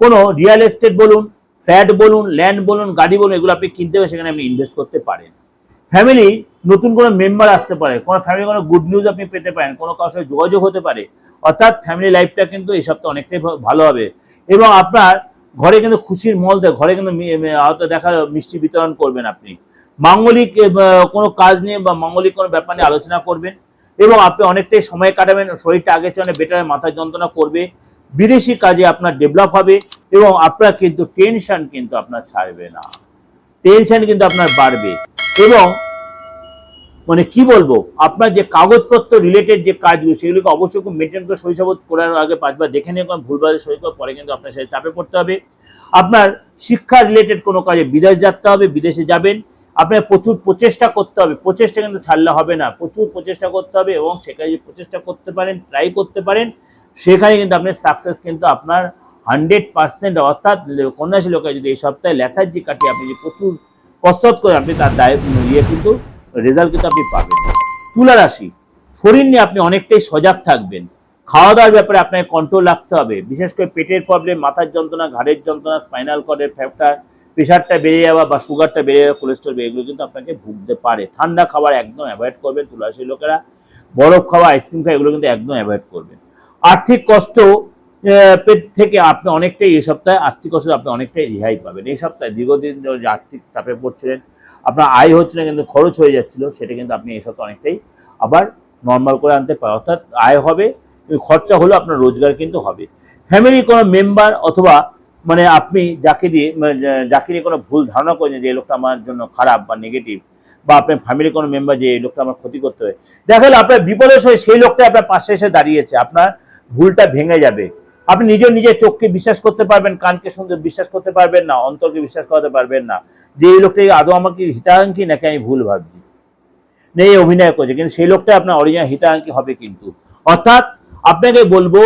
কোনো রিয়েল এস্টেট বলুন, ফ্ল্যাট বলুন, ল্যান্ড বলুন, গাড়ি বলুন, এগুলো আপনি কিনতে হবে, সেখানে আপনি ইনভেস্ট করতে পারেন। ফ্যামিলি নতুন কোনো মেম্বার আসতে পারে, কোনো ফ্যামিলি কোনো গুড নিউজ আপনি পেতে পারেন, কোনো কারোর সাথে যোগাযোগ হতে পারে, অর্থাৎ ফ্যামিলি লাইফটা কিন্তু এই সপ্তাহে অনেকটাই ভালো হবে। এবং আপনার ঘরে কিন্তু খুশির মহল, ঘরে কিন্তু হয়তো দেখা মিষ্টি বিতরণ করবেন আপনি, মাঙ্গলিক কোনো কাজ নিয়ে বা মাঙ্গলিক কোনো ব্যাপার নিয়ে আলোচনা করবেন, এবং আপনি অনেকটাই সময় কাটাবেন, শরীরটা আগের চেয়ে অনেক বেটার, মাথা যন্ত্রণা করবে, বিদেশি কাজে আপনার ডেভেলপ হবে, এবং আপনার কিন্তু টেনশন কিন্তু আপনার ছাড়বে না, টেনশন কিন্তু আপনার বাড়বে। এবং মানে কি বলবো, আপনার যে কাগজপত্র রিলেটেড যে কাজগুলো সেগুলোকে অবশ্যই খুব মেনটেন করে শৈশবোধ করার আগে 5 বার দেখে নিয়ে কোনো ভুলভাল সই করে পরে কিন্তু আপনার সাথে চাপে পড়তে হবে। আপনার শিক্ষা রিলেটেড কোনো কাজে বিদেশ যাত্রা হবে, বিদেশে যাবেন, আপনার প্রচুর প্রচেষ্টা করতে হবে, প্রচেষ্টা কিন্তু ছাড়লে হবে না, প্রচুর প্রচেষ্টা করতে হবে, এবং সেখানে যদি প্রচেষ্টা করতে পারেন, ট্রাই করতে পারেন, সেখানে কিন্তু আপনার সাকসেস কিন্তু আপনার 100%। অর্থাৎ কন্যা রাশির লোকেরা যদি এই সপ্তাহে লেথার্জি কাটিয়ে আপনি যে প্রচুর কসরত করে আপনি তার দায় কিন্তু রেজাল্ট কিন্তু আপনি পাবেন। তুলা রাশি, শরীর নিয়ে আপনি অনেকটাই সজাগ থাকবেন, খাওয়া দাওয়ার ব্যাপারে আপনাকে কন্ট্রোল রাখতে হবে, বিশেষ করে পেটের প্রবলেম, মাথার যন্ত্রণা, ঘাড়ের যন্ত্রণা, স্পাইনাল কর্ডের ফ্র্যাকচার, প্রেশারটা বেড়ে যাওয়া বা সুগারটা বেড়ে যাওয়া, কোলেস্ট্রল, এগুলো কিন্তু আপনাকে ভুগতে পারে। ঠান্ডা খাবার একদম অ্যাভয়েড করবেন তুলা রাশির লোকেরা, বরফ খাওয়া, আইসক্রিম খাওয়া, এগুলো কিন্তু একদম অ্যাভয়েড করবেন। আর্থিক কষ্ট থেকে আপনি অনেকটাই এই সপ্তাহে আর্থিক কষ্ট আপনি অনেকটাই রেহাই পাবেন। এই সপ্তাহে দীর্ঘদিন ধরে যে আর্থিক চাপে পড়ছিলেন, আপনার আয় হচ্ছে না কিন্তু খরচ হয়ে যাচ্ছিল, সেটা কিন্তু আপনি এই সপ্তাহে অনেকটাই আবার নর্মাল করে আনতে পারেন, অর্থাৎ আয় হবে, খরচা হলো, আপনার রোজগার কিন্তু হবে। ফ্যামিলি কোনো মেম্বার অথবা মানে আপনি যাকে নিয়ে কোনো ভুল ধারণা করেছেন যে এই লোকটা আমার জন্য খারাপ বা নেগেটিভ, বা আপনার ফ্যামিলি কোনো মেম্বার যে এই লোকটা আমার ক্ষতি করতে হবে, দেখা গেল আপনার বিপদের সময় সেই লোকটা আপনার পাশে এসে দাঁড়িয়েছে, আপনার ভুলটা ভেঙে যাবে। আপনি নিজের চোখকে বিশ্বাস করতে পারবেন, কানকে শুনতে বিশ্বাস করতে পারবেন না, অন্তরকে বিশ্বাস করতে পারবেন না যে এই লোকটা আদৌ আমাকে হিতাকাঙ্ক্ষী নাকি আমি ভুল ভাবছি, নেই অভিনয় করছে, কিন্তু সেই লোকটা আপনার অরিজিনাল হিতাকাঙ্ক্ষী হবে কিন্তু। অর্থাৎ আপনাকে বলবো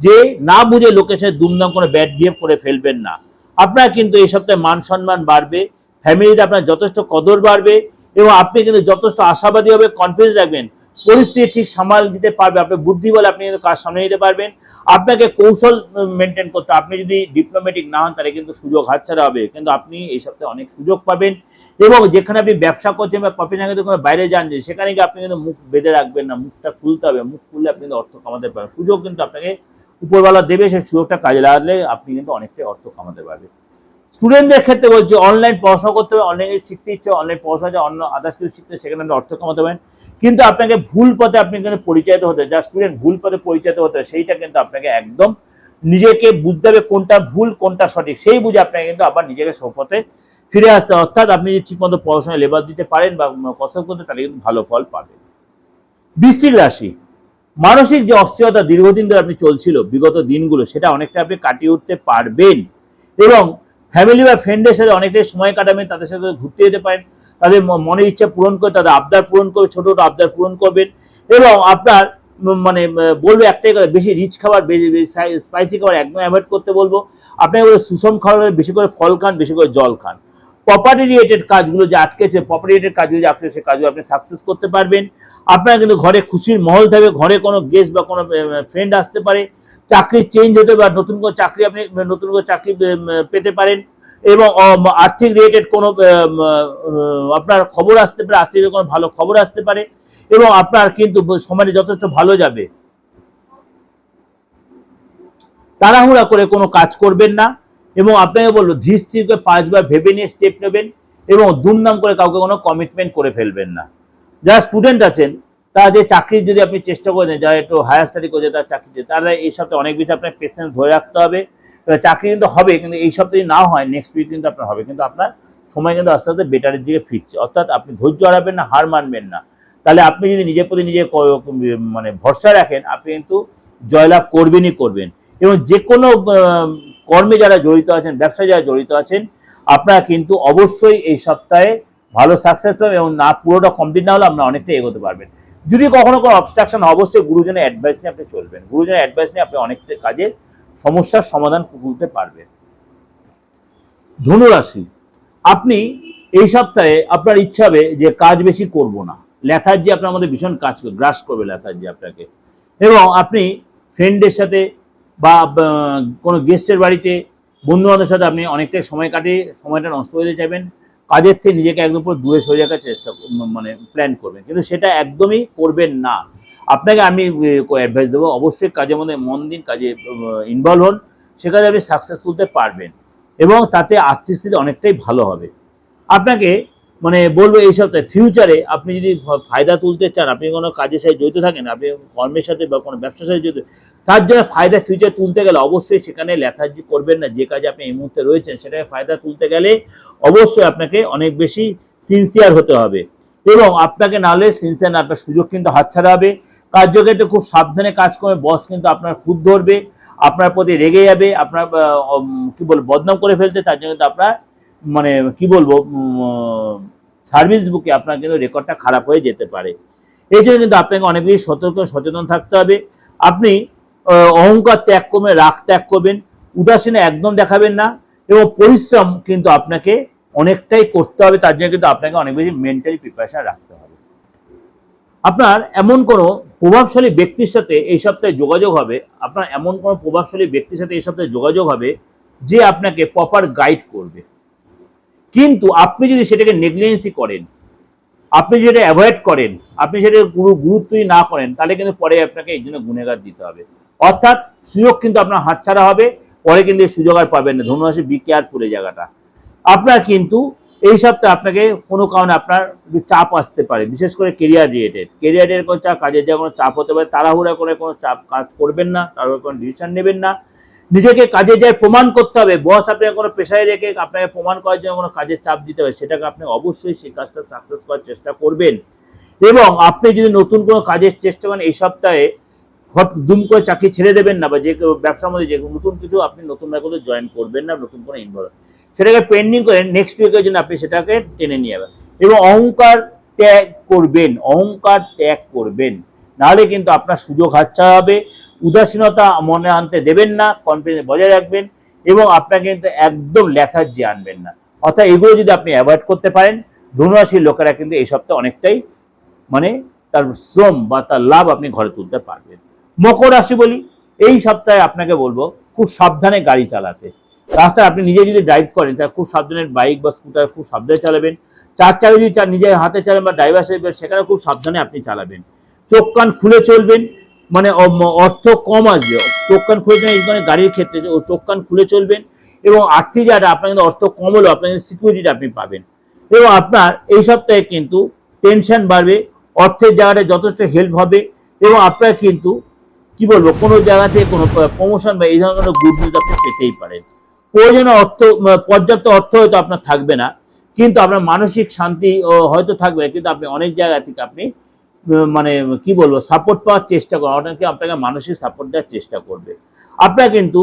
যে না বুঝে লোকের সাথে দুমদাম করে ব্যাড বিহেভ করে ফেলবেন না, আপনার কিন্তু এই সপ্তাহে মান সম্মান বাড়বে, ফ্যামিলিতে আপনার যথেষ্ট কদর বাড়বে, এবং আপনি কিন্তু যথেষ্ট আশাবাদী হবে, কনফিডেন্স রাখবেন, পরিস্থিতি ঠিক সামাল দিতে পারবে, আপনার বুদ্ধি বলে আপনি কিন্তু কাজ সামনে নিতে পারবেন। আপনাকে কৌশল মেনটেন করতে, আপনি যদি ডিপ্লোম্যাটিক না হন তাহলে কিন্তু সুযোগ হাতছাড়া হবে, কিন্তু আপনি এই সপ্তাহে অনেক সুযোগ পাবেন। এবং যেখানে আপনি ব্যবসা করছেন বা প্রফেশন থেকে কোনো বাইরে যান, যে সেখানে গিয়ে আপনি কিন্তু মুখ বেঁধে রাখবেন না, মুখটা খুলতে হবে, মুখ খুললে আপনি কিন্তু অর্থ কামাতে পারবেন, সুযোগ কিন্তু আপনাকে উপরওয়ালা দেবে, সেই সুযোগটা কাজে লাগালে আপনি কিন্তু অনেকটাই অর্থ কামাতে পারবেন। স্টুডেন্টদের ক্ষেত্রে বলছি, অনলাইন পড়াশোনা করতে হবে, অনলাইনে শিখতে ইচ্ছে, অনলাইন পড়াশোনা অন্য আদার্স কিছু শিখতে, সেখানে আপনি অর্থ কামাতে পারেন, কিন্তু আপনাকে ভুল পথে আপনি কিন্তু পরিচালিত হতে, যা স্টুডেন্ট ভুল পথে পরিচালিত হতে সেইটা কিন্তু আপনাকে একদম নিজেকে বুঝতে হবে কোনটা ভুল কোনটা সঠিক, সেই বুঝে আপনাকে কিন্তু আবার নিজেকে সপথে ফিরে আসতে, অর্থাৎ আপনি যদি ঠিকমতো পড়াশোনায় লেবার দিতে পারেন বা কসরত করতে, তাহলে কিন্তু ভালো ফল পাবেন। বৃশ্চিক রাশি, মানসিক যে অস্থিরতা দীর্ঘদিন ধরে আপনি চলছিল বিগত দিনগুলো, সেটা অনেকটা আপনি কাটিয়ে উঠতে পারবেন এবং ফ্যামিলি বা ফ্রেন্ডের সাথে অনেকটাই সময় কাটাবেন, তাদের সাথে ঘুরতে যেতে পারেন, তাদের মনের ইচ্ছা পূরণ করে, তাদের আবদার পূরণ করে, ছোট ছোট আবদার পূরণ করবেন এবং আপনার মানে বলবো একটাই কথা, বেশি রিচ খাবার, স্পাইসি খাবার একদম অ্যাভয়েড করতে বলবো। আপনাকে বলে সুষম খাবার, বেশি করে ফল খান, বেশি করে জল খান। প্রপার্টি রিলেটেড কাজগুলো যে আটকেছে, প্রপার্টি রিলেটেড কাজগুলো যে আটকেছে, সে কাজগুলো আপনি সাকসেস করতে পারবেন। আপনার কিন্তু ঘরে খুশির মহল থাকবে, ঘরে কোনো গেস্ট বা কোনো ফ্রেন্ড আসতে পারে, চাকরি চেঞ্জ হতে পারে, নতুন কোনো চাকরি আপনি নতুন করে চাকরি পেতে পারেন এবং আর্থিক রিলেটেড কোনো আপনার খবর আসতে পারে, আর্থিক কোনো ভালো খবর আসতে পারে এবং আপনার কিন্তু সময়টা যথেষ্ট ভালো যাবে। তাড়াহুড়া করে কোনো কাজ করবেন না এবং আপনাকে বলবো ধীর স্থির করে 5 বার ভেবে নিয়ে স্টেপ নেবেন এবং দুমদাম করে কাউকে কোনো কমিটমেন্ট করে ফেলবেন না। যারা স্টুডেন্ট আছেন, তারা যে চাকরির যদি আপনি চেষ্টা করেন, যারা একটু হায়ার স্টাডি করছে তারা চাকরি, তাহলে এই সপ্তাহে অনেক বেশি আপনার পেশেন্স ধরে রাখতে হবে। চাকরি কিন্তু হবে, কিন্তু এই সপ্তাহে না হয় নেক্সট উইক কিন্তু আপনার হবে, কিন্তু আপনার সময় কিন্তু আস্তে আস্তে বেটারের দিকে ফিরছে, অর্থাৎ আপনি ধৈর্য হারাবেন না, হার মানবেন না। তাহলে আপনি যদি নিজের প্রতি নিজে মানে ভরসা রাখেন, আপনি কিন্তু জয়লাভ করবেনই করবেন। এবং যে কোনো কর্মে যারা জড়িত আছেন, ব্যবসায় যারা জড়িত আছেন, আপনারা কিন্তু অবশ্যই এই সপ্তাহে ভালো সাকসেস পাবেন এবং না পুরোটা কমপ্লিট না হলে আপনারা অনেকটা এগোতে পারবেন। যদি কখনো কোনো অবস্ট্রাকশন, অবশ্যই গুরুজনের অ্যাডভাইস নিয়ে আপনি চলবেন, গুরুজনের অ্যাডভাইস নিয়ে আপনি অনেকটা কাজের সমস্যার সমাধান করতে পারবেন। ধনুরাশি, আপনি এই সপ্তাহে আপনার ইচ্ছা হবে যে কাজ বেশি করব না, লেথার্জি আপনার মধ্যে ভীষণ কাজ গ্রাস করবে লেথার্জি আপনাকে, এবং আপনি ফ্রেন্ডের সাথে বা কোনো গেস্টের বাড়িতে বন্ধু বান্ধবের সাথে আপনি অনেকটাই সময় কাটিয়ে সময়টা নষ্ট হয়ে যাবেন, কাজের থেকে নিজেকে একদম পুরো দূরে সরে রাখার চেষ্টা মানে প্ল্যান করবেন, কিন্তু সেটা একদমই করবেন না। আপনাকে আমি অ্যাডভাইস দেবো, অবশ্যই কাজের মধ্যে মন দিন, কাজে ইনভলভ হন, সে কাজে আপনি সাকসেস তুলতে পারবেন এবং তাতে আর্থিক স্থিতি অনেকটাই ভালো হবে। আপনাকে মানে বলবো এই সপ্তাহে ফিউচারে আপনি যদি ফায়দা তুলতে চান, আপনি কোনো কাজের সাথে জড়িত থাকেন, আপনি কর্মের সাথে বা কোনো ব্যবসার সাথে জড়িত, তার জন্য ফায়দা ফিউচার তুলতে গেলে অবশ্যই সেখানে লেথার্জি করবেন না। যে কাজে আপনি এই মুহূর্তে রয়েছেন সেটাকে ফায়দা তুলতে গেলে অবশ্যই আপনাকে অনেক বেশি সিনসিয়ার হতে হবে এবং আপনাকে নাহলে সিনসিয়ার না, আপনার সুযোগ কিন্তু হাতছাড়া হবে। কার্যক্ষেত্রে খুব সাবধানে কাজ করে, বস কিন্তু আপনার খুদ ধরবে, আপনার প্রতি রেগে যাবে, আপনার কি বলবো বদনাম করে ফেলতে, তার জন্য কিন্তু আপনার মানে কি বলবো সার্ভিস বুকে আপনার কিন্তু রেকর্ডটা খারাপ হয়ে যেতে পারে। এই জন্য কিন্তু আপনাকে অনেক বেশি সতর্ক সচেতন থাকতে হবে। আপনি অহংকার ত্যাগ করবেন, রাগ ত্যাগ করবেন, উদাসীন একদম দেখাবেন না এবং পরিশ্রম কিন্তু আপনাকে অনেকটাই করতে হবে, তার জন্য কিন্তু আপনাকে অনেক বেশি মেন্টালি প্রিপারেশন রাখতে হবে। আপনার এমন কোনো প্রভাবশালী ব্যক্তির সাথে এই সপ্তাহে যোগাযোগ হবে, আপনার এমন কোনো প্রভাবশালী ব্যক্তির সাথে এই সপ্তাহে যোগাযোগ হবে যে আপনাকে প্রপার গাইড করবে, কিন্তু আপনি যদি সেটাকে নেগলিজেন্সি করেন, আপনি যেটা অ্যাভয়েড করেন, আপনি সেটা গুরুত্বই না করেন, তাহলে কিন্তু পরে আপনাকে এই জন্য গুণেগার দিতে হবে, অর্থাৎ সুযোগ কিন্তু আপনার হাতছাড়া হবে, পরে কিন্তু এই সুযোগ আর পাবেন না। ধনুরাশি বি কেয়ারফুল এই জায়গাটা। আপনার কিন্তু এই সপ্তাহে আপনাকে কোনো কারণে আপনার চাপ আসতে পারে, বিশেষ করে কেরিয়ার রিলেটেড কোনো চাপ, কাজের জায়গায় কোনো চাপ হতে পারে। তাড়াহুড়া করে কোনো চাপ কাজ করবেন না, তাড়াহুড়া কোনো ডিসিশন নেবেন না। নিজেকে কাজের জায়গায় প্রমাণ করতে হবে, বস আপনাকে কোনো পেশায় রেখে আপনাকে প্রমাণ করার জন্য কোনো কাজের চাপ দিতে হবে, সেটাকে আপনি অবশ্যই সেই কাজটা সাকসেস করার চেষ্টা করবেন। এবং আপনি যদি নতুন কোনো কাজের চেষ্টা করেন এই সপ্তাহে, দুম করে চাকরি ছেড়ে দেবেন না, বা যে ব্যবসার মধ্যে যে নতুন কিছু আপনি নতুন করে জয়েন করবেন না, নতুন কোনো ইনভলভ, সেটাকে পেন্ডিং করে নেক্সট উইকের জন্য আপনি সেটাকে টেনে নিয়ে যাবেন এবং অহংকার ত্যাগ করবেন, অহংকার ত্যাগ করবেন, নাহলে কিন্তু আপনার সুযোগ হাতছাড়া হবে। উদাসীনতা মনে আনতে দেবেন না, কনফিডেন্স বজায় রাখবেন এবং আপনাকে কিন্তু একদম লেথার্জি আনবেন না। অর্থাৎ এগুলো যদি আপনি অ্যাভয়েড করতে পারেন, ধনুরাশির লোকেরা কিন্তু এই সপ্তাহে অনেকটাই মানে তার শ্রম বা তার লাভ আপনি ঘরে তুলতে পারবেন। মকর রাশি বলি, এই সপ্তাহে আপনাকে বলবো খুব সাবধানে গাড়ি চালাতে। রাস্তায় আপনি নিজে যদি ড্রাইভ করেন তাহলে খুব সাবধানে, বাইক বা স্কুটার খুব সাবধানে চালাবেন। চার চাকা যদি নিজের হাতে চালান বা ড্রাইভার সেখানে খুব সাবধানে আপনি চালাবেন। চোখ কান খুলে চলবেন, মানে অর্থ কম আসবে, চোখ কান খুলে চলবেন গাড়ির ক্ষেত্রে, চোখ কান খুলে চলবেন এবং আর্থিক জায়গাটা আপনার কিন্তু অর্থ কম হলেও আপনার সিকিউরিটিটা আপনি পাবেন। এবং আপনার এই সপ্তাহে কিন্তু টেনশন বাড়বে, অর্থের জায়গাটা যথেষ্ট হেল্প হবে এবং আপনার কিন্তু কি বলবো, কোনো জায়গা থেকে কোনো প্রমোশন বা এই ধরনের গুড নিউজ আপনি পেতেই পারেন। প্রয়োজনীয় অর্থ, পর্যাপ্ত অর্থ হয়তো আপনার থাকবে না, কিন্তু আপনার মানসিক শান্তি হয়তো থাকবে, কিন্তু আপনি অনেক জায়গা থেকে আপনি মানে কি বলবো সাপোর্ট পাওয়ার চেষ্টা করেন, অনেকে আপনাকে মানসিক সাপোর্ট দেওয়ার চেষ্টা করবে। আপনার কিন্তু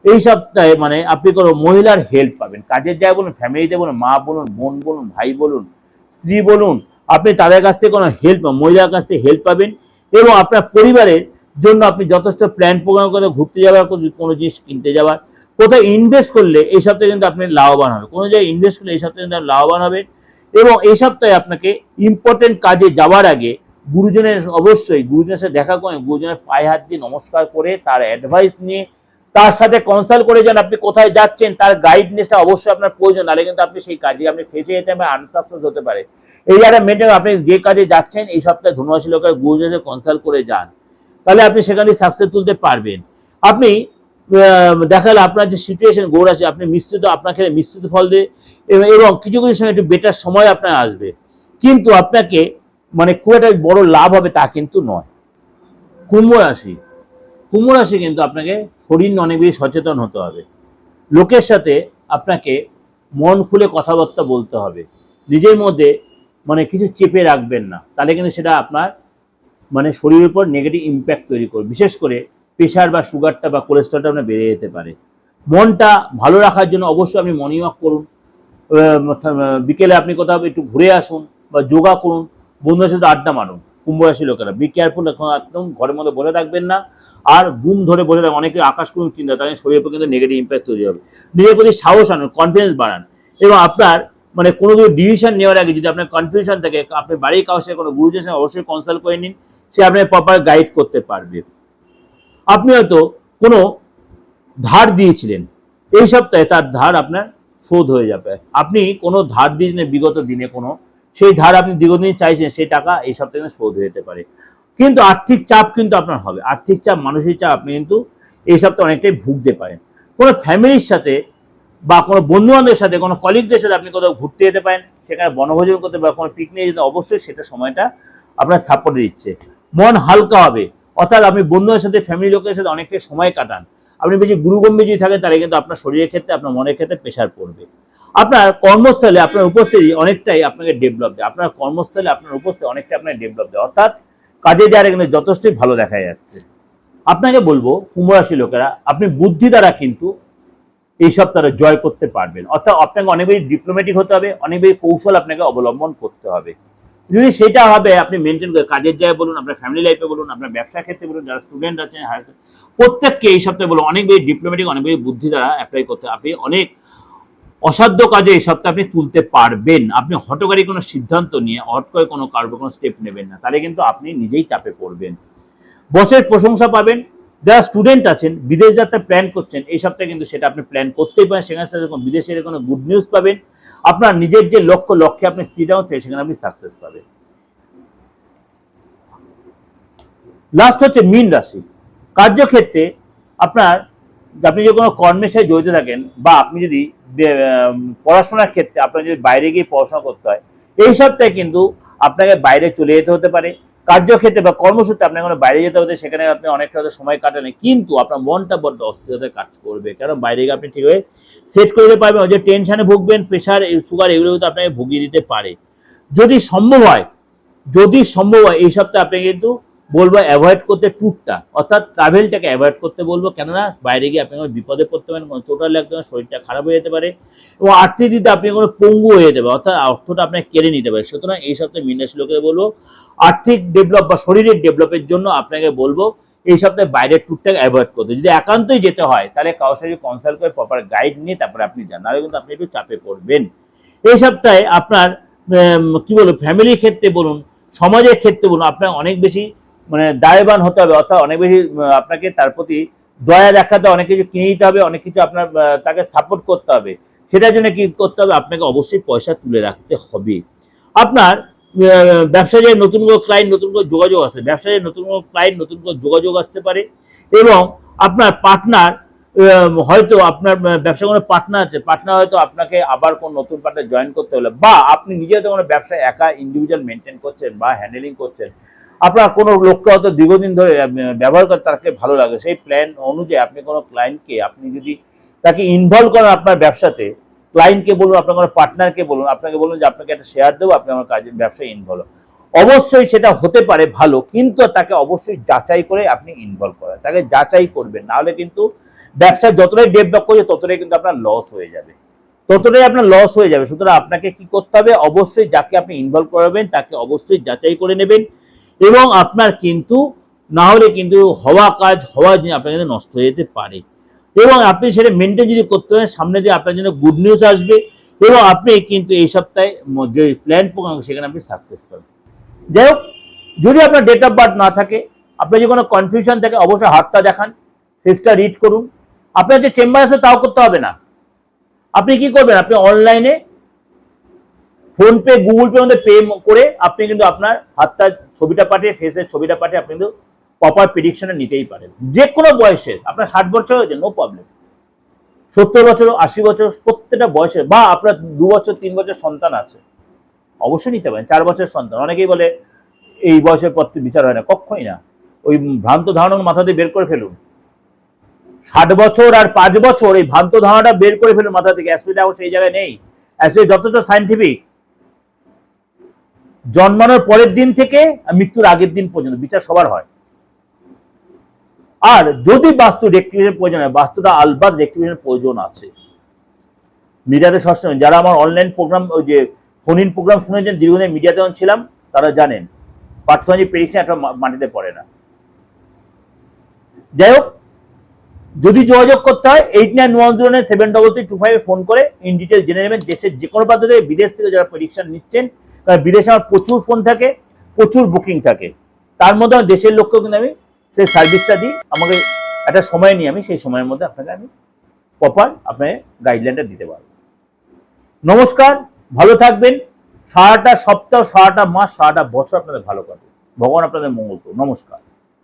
এই সপ্তাহে মানে আপনি কোনো মহিলার হেল্প পাবেন, কাজের জায়গায় বলুন, ফ্যামিলিতে বলুন, মা বলুন, বোন বলুন, ভাই বলুন, স্ত্রী বলুন, আপনি তাদের কাছ থেকে কোনো হেল্প, মহিলার কাছ থেকে হেল্প পাবেন। এবং আপনার পরিবারের জন্য আপনি যথেষ্ট প্ল্যান প্রোগ্রাম করে ঘুরতে যাওয়ার, কোনো জিনিস কিনতে যাওয়ার, কোথাও ইনভেস্ট করলে এই সপ্তাহে কিন্তু আপনি লাভবান হবে, কোনো জায়গায় ইনভেস্ট করলে এই সপ্তাহে কিন্তু লাভবান হবেন। এবং এই সপ্তাহে আপনাকে ইম্পর্টেন্ট কাজে যাওয়ার আগে গুরুজনের, অবশ্যই গুরুজনের সাথে দেখা করেন, গুরুজনের পায়ে হাত দিয়ে নমস্কার করে তার অ্যাডভাইস নিয়ে তার সাথে কনসাল্ট করে যান। আপনি কোথায় যাচ্ছেন তার গাইডনেসটা অবশ্যই আপনার প্রয়োজন, নাহলে কিন্তু আপনি সেই কাজে আপনি ফেসে যেতে পারেন, আনসাকসেস হতে পারে। এই জায়গাটা মেনটেন, আপনি যে কাজে যাচ্ছেন এই সপ্তাহে ধনুরাশি লোকের গুরুজনের কনসাল্ট করে যান, তাহলে আপনি সেখানে সাকসেস তুলতে পারবেন। আপনি দেখালে আপনার যে সিচুয়েশন গৌর আছে, আপনি মিশ্রিত, আপনার ক্ষেত্রে মিশ্রিত ফল দিয়ে এবং কিছু কিছু সময় একটু বেটার সময় আপনার আসবে, কিন্তু আপনাকে মানে খুব একটা বড় লাভ হবে তা কিন্তু নয়। কুম্ভ রাশি, কুম্ভ রাশি কিন্তু আপনাকে শরীর নিয়ে অনেক বেশি সচেতন হতে হবে। লোকের সাথে আপনাকে মন খুলে কথাবার্তা বলতে হবে, নিজের মধ্যে মানে কিছু চেপে রাখবেন না, তাহলে কিন্তু সেটা আপনার মানে শরীরের উপর নেগেটিভ ইম্প্যাক্ট তৈরি করবে। বিশেষ করে প্রেশার বা সুগারটা বা কোলেস্ট্রলটা আপনার বেড়ে যেতে পারে। মনটা ভালো রাখার জন্য অবশ্যই আপনি মর্নিং ওয়াক করুন, বিকেলে আপনি কোথাও একটু ঘুরে আসুন বা যোগা করুন, বন্ধুদের সাথে আড্ডা মারুন। কুম্ভ রাশি লোকেরা বি কেয়ারফুল, এখন একদম ঘরের মধ্যে বসে থাকবেন না, আর ঘুম ধরে বসে থাকবেন, অনেকে আকাশ কোনো চিন্তা, তাদের শরীরের উপর কিন্তু নেগেটিভ ইম্প্যাক্ট তৈরি হবে। নিজের প্রতি সাহস আনুন, কনফিডেন্স বাড়ান, এবং আপনার মানে কোনো কিছু ডিসিশন নেওয়ার আগে যদি আপনার কনফিউশন থাকে, আপনি বাড়ির কারোর সাথে কোনো গুরুজনের সাথে অবশ্যই কনসাল্ট করে নিন, সে আপনাকে প্রপার গাইড করতে পারবে। আপনি হয়তো কোনো ধার দিয়েছিলেন, এই সপ্তাহে তার ধার আপনার শোধ হয়ে যাবে। আপনি কোনো ধার দিয়েছিলেন বিগত দিনে, কোনো সেই ধার আপনি দীর্ঘদিন চাইছেন, সেই টাকা এই সপ্তাহে শোধ হয়ে যেতে পারে। কিন্তু আর্থিক চাপ কিন্তু আপনার হবে, আর্থিক চাপ, মানসিক চাপ আপনি কিন্তু এই সপ্তাহে অনেকটাই ভুগতে পারেন। কোনো ফ্যামিলির সাথে বা কোনো বন্ধু বান্ধবের সাথে, কোনো কলিগদের সাথে আপনি কোথাও ঘুরতে যেতে পারেন, সেখানে বনভোজন করতে বা কোনো পিকনিকে যেতে, অবশ্যই সেটা সময়টা আপনার সাপোর্ট দিচ্ছে। মন হালকা হবে, অর্থাৎ আপনি বন্ধুদের সাথে, ফ্যামিলি লোকের সাথে অনেকটাই সময় কাটান। আপনি বেশি গুরুগম্ভীর যদি থাকেন, তাহলে কিন্তু আপনার শরীরের ক্ষেত্রে, আপনার মনের ক্ষেত্রে প্রেশার পড়বে। আপনার কর্মস্থলে আপনার উপস্থিতি অনেকটাই আপনাকে ডেভেলপ দেয়, আপনার কর্মস্থলে আপনার উপস্থিতি অনেকটাই আপনাকে ডেভেলপ দেয়, অর্থাৎ কাজে যারা কিন্তু যথেষ্টই ভালো দেখা যাচ্ছে। আপনাকে বলবো কুম্ভ রাশি লোকেরা, আপনি বুদ্ধি দ্বারা কিন্তু এই সপ্তাহে জয় করতে পারবেন, অর্থাৎ আপনাকে অনেক বেশি ডিপ্লোম্যাটিক হতে হবে, অনেক বেশি কৌশল আপনাকে অবলম্বন করতে হবে। যদি সেটা হবে আপনি মেনটেন করে, কাজের জায়গায় বলুন, আপনার ফ্যামিলি লাইফে বলুন, আপনার ব্যবসার ক্ষেত্রে বলুন, যারা স্টুডেন্ট আছেন, প্রত্যেককে এই সপ্তাহে বলুন অনেক বেশি ডিপ্লোম্যাটিক, অনেক বেশি বুদ্ধি দ্বারা অ্যাপ্লাই করতে, আপনি অনেক অসাধ্য কাজে এই সপ্তাহে আপনি তুলতে পারবেন। আপনি হঠকারী কোনো সিদ্ধান্ত নিয়ে হট করে কোনো কারো কোনো স্টেপ নেবেন না, তাহলে কিন্তু আপনি নিজেই চাপে পড়বেন। বসের প্রশংসা পাবেন। যারা স্টুডেন্ট আছেন, বিদেশ যাত্রা প্ল্যান করছেন, এই সপ্তাহে কিন্তু সেটা আপনি প্ল্যান করতেই পারেন, সেখানে বিদেশের কোনো গুড নিউজ পাবেন। আপনার নিজের যে লক্ষ্যে আপনি স্থির হচ্ছে, সেখানে আপনি সাকসেস পাবেন। লাস্ট হচ্ছে মীন রাশি। কার্যক্ষেত্রে আপনার, আপনি যদি কোনো কর্মের সাথে জড়িত থাকেন, বা আপনি যদি পড়াশোনার ক্ষেত্রে আপনার যদি বাইরে গিয়ে পড়াশোনা করতে হয়, এই সপ্তাহে কিন্তু আপনাকে বাইরে চলে যেতে হতে পারে। কার্যক্ষেত্রে বা কর্মসূত্রে আপনাকে কোনো বাইরে যেতে হতে, সেখানে আপনি অনেকটা সময় কাটান, কিন্তু আপনার মনটা বড্ড অস্থিরতায় কাজ করবে, কারণ বাইরে গিয়ে আপনি ঠিকভাবে সেট করে দিতে পারবেন। ওই যে টেনশনে ভুগবেন, প্রেশার, সুগার, এগুলো কিন্তু আপনাকে ভুগিয়ে দিতে পারে। যদি সম্ভব হয়, এই সপ্তাহে আপনি কিন্তু বলবো অ্যাভয়েড করতে ট্যুরটা, অর্থাৎ ট্রাভেলটাকে অ্যাভয়েড করতে বলবো, কেননা বাইরে গিয়ে আপনি কোনো বিপদে পড়তে পারেন, কোনো চোট লাগতে পারে, শরীরটা খারাপ হয়ে যেতে পারে, এবং আর্থিক দিতে আপনি কোনো পঙ্গু হয়ে যেতে পারে, অর্থাৎ অর্থটা আপনাকে কেড়ে নিতে পারে। সুতরাং এই সপ্তাহে মীন রাশি লোকেদের বলবো, আর্থিক ডেভেলপ বা শরীরের ডেভেলপের জন্য আপনাকে বলবো এই সপ্তাহে বাইরের ট্যুরটাকে অ্যাভয়েড করতে। যদি একান্তই যেতে হয়, তাহলে কারোর সাথে কনসাল্ট করে প্রপার গাইড নিয়ে তারপরে আপনি যান, নাহলে কিন্তু আপনি একটু চাপে পড়বেন। এই সপ্তাহে আপনার কি বলবো, ফ্যামিলির ক্ষেত্রে বলুন, সমাজের ক্ষেত্রে বলুন, আপনার অনেক বেশি মানে দায়বান হতে হবে, অর্থাৎ অনেক বেশি আপনাকে তার প্রতি দয়া দেখাতে, অনেক কিছু কিনে দিতে হবে, অনেক কিছু আপনার তাকে সাপোর্ট করতে হবে। সেটার জন্য কি করতে হবে, আপনাকে অবশ্যই পয়সা তুলে রাখতে হবে। আপনার ব্যবসায় নতুন কোনো ক্লায়েন্ট, নতুন করে যোগাযোগ আসতে, ব্যবসায় নতুন কোনো ক্লায়েন্ট, নতুন করে যোগাযোগ আসতে পারে। এবং আপনার পার্টনার, হয়তো আপনার ব্যবসা কোনো পার্টনার আছে, পার্টনার হয়তো আপনাকে আবার কোনো নতুন পার্টনার জয়েন করতে হলো, বা আপনি নিজে হয়তো কোনো ব্যবসায় একা ইন্ডিভিজুয়াল মেনটেন করছেন বা হ্যান্ডেলিং করছেন, আপনার কোনো লোককে হয়তো দীর্ঘদিন ধরে ব্যবহার করে তাকে ভালো লাগে, সেই প্ল্যান অনুযায়ী আপনি কোনো ক্লায়েন্টকে আপনি যদি তাকে ইনভলভ করেন আপনার ব্যবসাতে, ক্লায়েন্টকে বলুন, আপনার কোনো পার্টনারকে বলুন, আপনাকে বলুন যে আপনাকে একটা শেয়ার দেবো, আপনি আমার কাজের ব্যবসায় ইনভলভ, অবশ্যই সেটা হতে পারে ভালো, কিন্তু তাকে অবশ্যই যাচাই করে আপনি ইনভলভ করেন, তাকে যাচাই করবেন, নাহলে কিন্তু ব্যবসা যতটাই ডেভেলপ করছে ততটাই কিন্তু আপনার লস হয়ে যাবে, ততটাই আপনার লস হয়ে যাবে। সুতরাং আপনাকে কি করতে হবে, অবশ্যই যাকে আপনি ইনভলভ করাবেন তাকে অবশ্যই যাচাই করে নেবেন, এবং আপনার কিন্তু না হলে কিন্তু হওয়া কাজ হওয়া জিনিস আপনার কিন্তু নষ্ট হয়ে যেতে পারে, এবং আপনি সেটা মেনটেন যদি করতে পারেন সামনে দিয়ে আপনার জন্য গুড নিউজ আসবে, এবং আপনি কিন্তু এই সপ্তাহে যে প্ল্যান প্রোগ্রাম সেখানে আপনি সাকসেস পাবেন। যাই হোক, যদি আপনার ডেট অফ বার্থ না থাকে, আপনার যদি কোনো কনফিউশন থাকে, অবশ্যই হাতটা দেখান, ফেসটা রিড করুন। আপনার যে চেম্বার আছে তাও করতে হবে না, আপনি কি করবেন, আপনি অনলাইনে ফোনপে গুগল পে মধ্যে পে করে আপনি কিন্তু আপনার হাতটার ছবিটা পাঠিয়ে, ফেসের ছবিটা পাঠিয়ে আপনি কিন্তু প্রপার প্রেডিকশনটা নিতেই পারেন। যে কোনো বয়সের, আপনার 60 বছর হয়েছে নো প্রবলেম, 70 বছর, 80 বছর, প্রত্যেকটা বয়সের, বা আপনার 2 বছর 3 বছর সন্তান আছে, অবশ্যই নিতে পারেন। 4 বছরের সন্তান, অনেকেই বলে এই বয়সের পর বিচার হয় না, কখনোই না, ওই ভ্রান্ত ধারণা মাথা দিয়ে বের করে ফেলুন। 60 বছর আর 5 বছর এই ভ্রান্ত ধারণাটা বের করে ফেলুন মাথা থেকে। অ্যাস্ট্রোলজি এখন সেই জায়গায় নেই, অ্যাস্ট্রোলজি যথেষ্ট সায়েন্টিফিক, জন্মানোর পরের দিন থেকে মৃত্যুর আগের দিন পর্যন্ত বিচার সবার হয়। আর যদি বাস্তু রেক্টিফিকেশন প্রয়োজন হয়, বাস্তুটা আলবাদ রেক্টিফিকেশন প্রয়োজন আছে। মিডিয়াতে সবসময় যারা আমার অনলাইন প্রোগ্রাম, ওই যে ফোন ইন প্রোগ্রাম শুনেছেন, দীর্ঘদিন মিডিয়াতে যখন ছিলাম, তারা জানেন পার্থনাজি প্রেডিকশন একটা মাটিতে পড়ে না। যাই হোক, যদি যোগাযোগ করতে হয় 8910973325 ফোন করে ইন ডিটেল জেনে নেবেন। দেশের যে কোনো প্রান্ত থেকে, বিদেশ থেকে যারা প্রেডিকশন নিচ্ছেন, কারণ বিদেশে আমার প্রচুর ফোন থাকে, প্রচুর বুকিং থাকে, তার মধ্যে আমার দেশের লোককেও কিন্তু আমি সেই সার্ভিসটা দিই। আমাকে একটা সময় নিয়ে আমি সেই সময়ের মধ্যে আপনাকে আমি প্রপার আপনাকে গাইডলাইনটা দিতে পারবো। নমস্কার, ভালো থাকবেন। সারাটা সপ্তাহ, সারাটা মাস, সারাটা বছর আপনাদের ভালো কাটবে। ভগবান আপনাদের মঙ্গল করুন। নমস্কার।